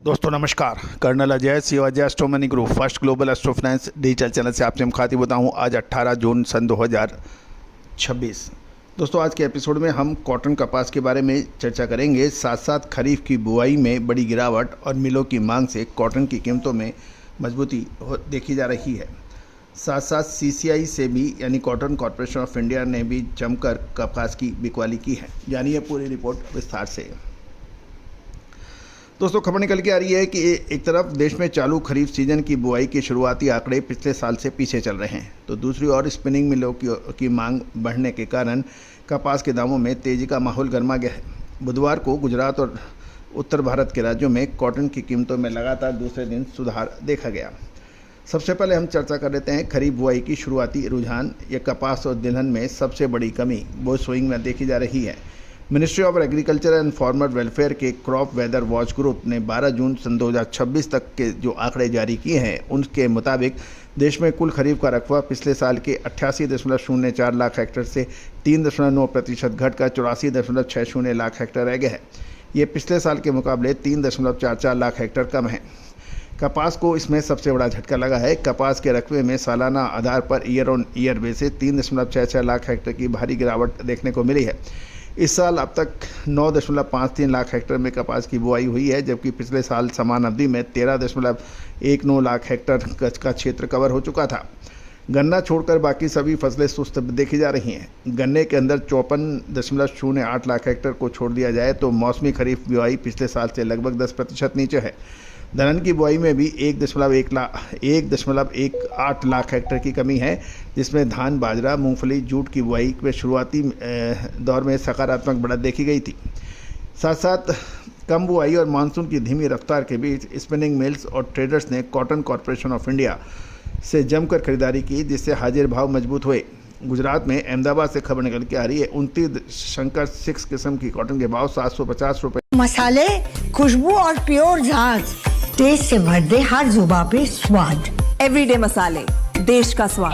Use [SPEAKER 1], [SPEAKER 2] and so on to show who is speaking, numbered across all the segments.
[SPEAKER 1] दोस्तों नमस्कार। Colonel Ajay Shivaji astro money group first global astro finance digital channel से आपसे मुखातिब होता हूँ। आज 18 जून सन 2026। दोस्तों आज के एपिसोड में हम कॉटन कपास के बारे में चर्चा करेंगे। साथ साथ खरीफ की बुआई में बड़ी गिरावट और मिलों की मांग से कॉटन की कीमतों में मजबूती देखी जा रही है। साथ साथ CCI से भी यानी कॉटन कॉरपोरेशन ऑफ इंडिया ने भी जमकर कपास की बिकवाली की है। जानिए पूरी रिपोर्ट विस्तार से। दोस्तों खबर निकल के आ रही है कि एक तरफ देश में चालू खरीफ सीजन की बुआई के शुरुआती आंकड़े पिछले साल से पीछे चल रहे हैं, तो दूसरी ओर स्पिनिंग मिलों की मांग बढ़ने के कारण कपास के दामों में तेजी का माहौल गर्मा गया है। बुधवार को गुजरात और उत्तर भारत के राज्यों में कॉटन की कीमतों में लगातार दूसरे दिन सुधार देखा गया। सबसे पहले हम चर्चा कर लेते हैं खरीफ बुआई की शुरुआती रुझान। ये कपास और तिलहन में सबसे बड़ी कमी बोझ सोइंग में देखी जा रही है। Ministry of agriculture and farmer welfare के क्रॉप वेदर वॉच ग्रुप ने 12 जून सन 2026 तक के जो आंकड़े जारी किए हैं उनके मुताबिक देश में कुल खरीफ का रकबा पिछले साल के 88.04 लाख हेक्टेयर से 3.9% घटकर 84.60 लाख हेक्टेयर रह गया है। ये पिछले साल के मुकाबले 3.44 लाख हेक्टेयर कम है। कपास को इसमें सबसे बड़ा झटका लगा है। कपास के रकबे में सालाना आधार पर year on year basis 3.66 lakh hectare की भारी गिरावट देखने को मिली है। इस साल अब तक 9.53 लाख हेक्टेयर में कपास की बुआई हुई है, जबकि पिछले साल समान अवधि में 13.19 लाख हेक्टेयर का क्षेत्र कवर हो चुका था। गन्ना छोड़कर बाकी सभी फसलें सुस्त देखी जा रही हैं। गन्ने के अंदर 54.08 लाख हेक्टेयर को छोड़ दिया जाए तो मौसमी खरीफ बुआई पिछले साल से लगभग 10% नीचे है। दलहन की बुआई में भी 1.18 लाख हेक्टेयर की कमी है, जिसमें धान, बाजरा, मूंगफली, जूट की बुआई में शुरुआती दौर में सकारात्मक बढ़त देखी गई थी। साथ साथ कम बुआई और मानसून की धीमी रफ्तार के बीच स्पिनिंग मिल्स और ट्रेडर्स ने कॉटन कॉरपोरेशन ऑफ इंडिया से जमकर खरीदारी की, जिससे हाजिर भाव मजबूत हुए। गुजरात में अहमदाबाद से खबर निकल के आ रही है 29 शंकर 6 किस्म की कॉटन के भाव 750 रुपए।
[SPEAKER 2] मसाले, खुशबू और प्योर झाग, टेस्ट से भर दे हर जुबां पे स्वाद।
[SPEAKER 3] एवरीडे मसाले, देश का स्वाद।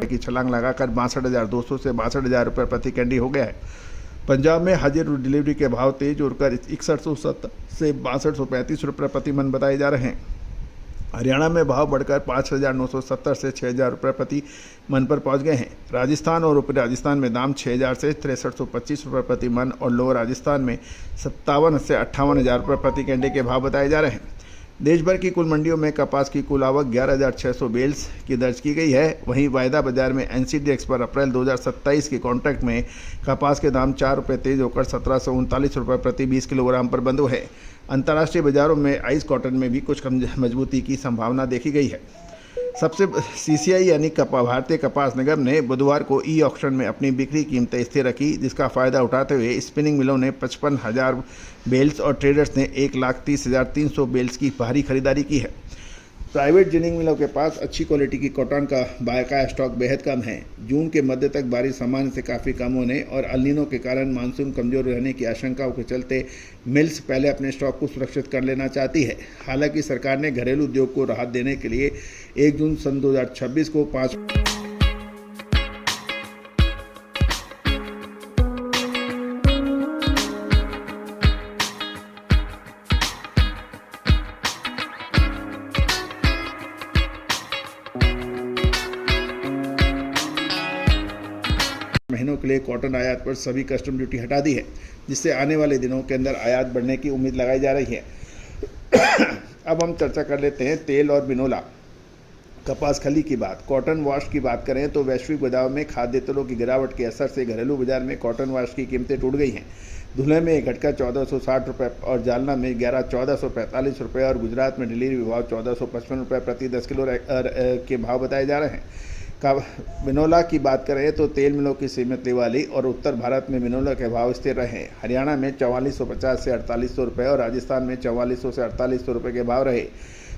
[SPEAKER 1] की छलांग लगाकर 62,200 से 62,000 रुपये प्रति कैंडी हो गया है। पंजाब में हाजिर डिलीवरी के भाव तेज उड़कर 6170 से 6235 रुपये प्रति मन बताए जा रहे हैं। हरियाणा में भाव बढ़कर 5,970 से 6,000 रुपये प्रति मन पर पहुंच गए हैं। राजस्थान और ऊपरी राजस्थान में दाम 6,000 से 6325 रुपये प्रति मन और लोअर राजस्थान में 57 से 58,000 रुपये प्रति कैंडे के भाव बताए जा रहे हैं। देश भर की कुल मंडियों में कपास की कुल आवक 11,600 बेल्स की दर्ज की गई है। वहीं वायदा बाजार में NCDX पर अप्रैल 2027 के कॉन्ट्रैक्ट में कपास के दाम 4 रुपये तेज होकर 1739 रुपये प्रति 20 किलोग्राम पर बंद हुए हैं। अंतर्राष्ट्रीय बाजारों में आइस कॉटन में भी कुछ मजबूती की संभावना देखी गई है। सबसे CCI यानी भारतीय कपास निगम ने बुधवार को ऑक्शन में अपनी बिक्री कीमतें स्थिर रखी, जिसका फ़ायदा उठाते हुए स्पिनिंग मिलों ने 55,000 बेल्स और ट्रेडर्स ने 1,30,300 बेल्स की भारी खरीदारी की है। प्राइवेट जिनिंग मिलों के पास अच्छी क्वालिटी की कॉटन का बाकाया स्टॉक बेहद कम है। जून के मध्य तक बारिश सामान्य से काफ़ी कम होने और अल नीनो के कारण मानसून कमज़ोर रहने की आशंकाओं के चलते मिल्स पहले अपने स्टॉक को सुरक्षित कर लेना चाहती है। हालांकि सरकार ने घरेलू उद्योग को राहत देने के लिए 1 जून सन 2026 को 5 महीनों के लिए कॉटन आयात पर सभी कस्टम ड्यूटी हटा दी है, जिससे आने वाले दिनों के अंदर आयात बढ़ने की उम्मीद लगाई जा रही है। अब हम चर्चा कर लेते हैं तेल और बिनोला कपास खली की बात। कॉटन वॉश की बात करें तो वैश्विक बाजार में खाद्य तेलों की गिरावट के असर से घरेलू बाजार में कॉटन वॉश की कीमतें टूट गई हैं। धुले में घटकर 1,460 रुपये और जालना में 1,445 रुपये और गुजरात में डिलीवरी भाव 1,455 रुपये प्रति 10 किलो के भाव बताए जा रहे हैं। बिनोला की बात करें तो तेल मिलों की सीमित लिवाली और उत्तर भारत में बिनोला के भाव स्थिर रहे। हरियाणा में 4450 से 4800 रुपये और राजस्थान में 4400 से 4800 रुपये के भाव रहे।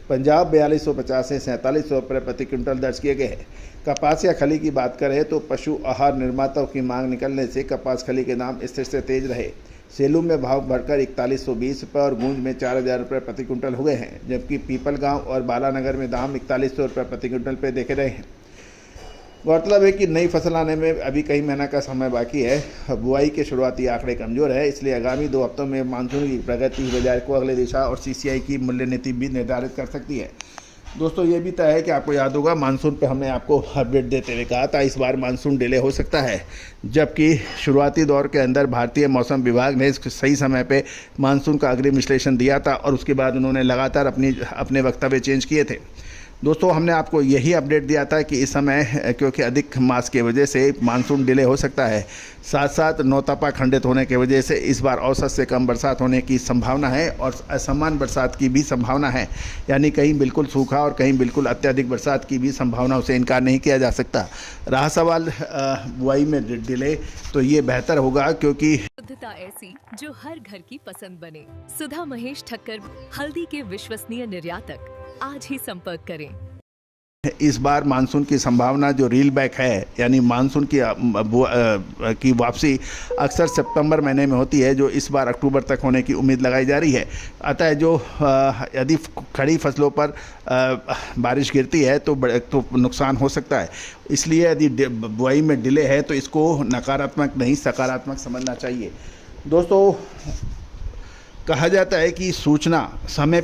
[SPEAKER 1] पंजाब 4250 से 4700 रुपये प्रति क्विंटल दर्ज किए गए हैं। कपास या खली की बात करें तो पशु आहार निर्माताओं की मांग निकलने से कपास खली के दाम स्थिर से तेज रहे। सेलू में भाव बढ़कर 4120 रुपये और गूंज में 4,000 रुपये प्रति क्विंटल हुए हैं, जबकि पीपलगांव और बालानगर में दाम 4100 रुपये प्रति क्विंटल पे देखे रहे हैं। गौरतलब है कि नई फसल आने में अभी कई महीना का समय बाकी है। बुआई के शुरुआती आंकड़े कमज़ोर है, इसलिए आगामी 2 हफ्तों में मानसून की प्रगति बाजार को अगले दिशा और सीसीआई की मूल्य नीति भी निर्धारित कर सकती है। दोस्तों ये भी तय है कि आपको याद होगा मानसून पे हमने आपको अपडेट देते हुए कहा था इस बार मानसून डिले हो सकता है, जबकि शुरुआती दौर के अंदर भारतीय मौसम विभाग ने सही समय पे मानसून का अग्रिम विश्लेषण दिया था और उसके बाद उन्होंने लगातार अपने वक्तव्य चेंज किए थे। दोस्तों हमने आपको यही अपडेट दिया था कि इस समय क्योंकि अधिक मास की वजह से मानसून डिले हो सकता है, साथ साथ नौतपा खंडित होने की वजह से इस बार औसत से कम बरसात होने की संभावना है और असमान बरसात की भी संभावना है, यानी कहीं बिल्कुल सूखा और कहीं बिल्कुल अत्यधिक बरसात की भी संभावना से इनकार नहीं किया जा सकता। रहा सवाल बुआई में डिले, तो ये बेहतर होगा क्योंकि
[SPEAKER 4] शुद्धता ऐसी जो हर घर की पसंद बने। सुधा महेश ठक्कर, हल्दी के विश्वसनीय निर्यातक। आज ही संपर्क करें।
[SPEAKER 1] इस बार मानसून की संभावना जो रील बैक है, यानी मानसून की वापसी अक्सर सितंबर महीने में होती है, जो इस बार अक्टूबर तक होने की उम्मीद लगाई जा रही है। अतः जो यदि खड़ी फसलों पर बारिश गिरती है तो नुकसान हो सकता है, इसलिए यदि बुआई में डिले है तो इसको नकारात्मक नहीं सकारात्मक समझना चाहिए। दोस्तों कहा जाता है कि समय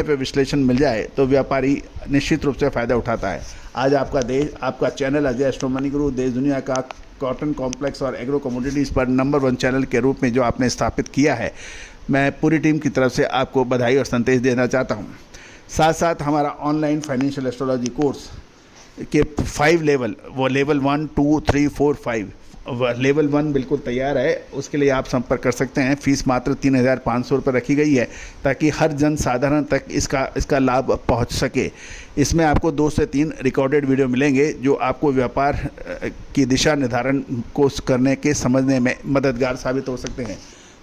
[SPEAKER 1] पे विश्लेषण मिल जाए तो व्यापारी निश्चित रूप से फ़ायदा उठाता है। आज आपका चैनल अजय एस्ट्रो मनी गुरु देश दुनिया का कॉटन कॉम्प्लेक्स और एग्रो कमोडिटीज़ पर नंबर 1 चैनल के रूप में जो आपने स्थापित किया है, मैं पूरी टीम की तरफ से आपको बधाई और संदेश देना चाहता हूँ। साथ साथ हमारा ऑनलाइन फाइनेंशियल एस्ट्रोलॉजी कोर्स के 5 लेवल, वो लेवल 1, 2, 3, 4, 5, लेवल 1 बिल्कुल तैयार है, उसके लिए आप संपर्क कर सकते हैं। फीस मात्र 3,500 रुपये रखी गई है ताकि हर जन साधारण तक इसका लाभ पहुंच सके। इसमें आपको 2 से 3 रिकॉर्डेड वीडियो मिलेंगे जो आपको व्यापार की दिशा निर्धारण को करने के समझने में मददगार साबित हो सकते हैं।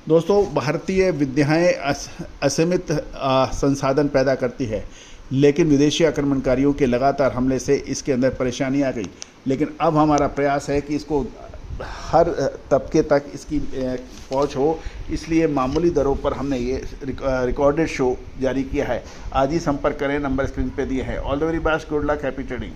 [SPEAKER 1] दोस्तों भारतीय विद्याएँ असीमित संसाधन पैदा करती है, लेकिन विदेशी आक्रमणकारियों के लगातार हमले से इसके अंदर परेशानी आ गई। लेकिन अब हमारा प्रयास है कि इसको हर तबके तक इसकी पहुंच हो, इसलिए मामूली दरों पर हमने ये रिकॉर्डेड शो जारी किया है। आज ही संपर्क करें, नंबर स्क्रीन पे दिए हैं। All the very best, good luck, happy trading.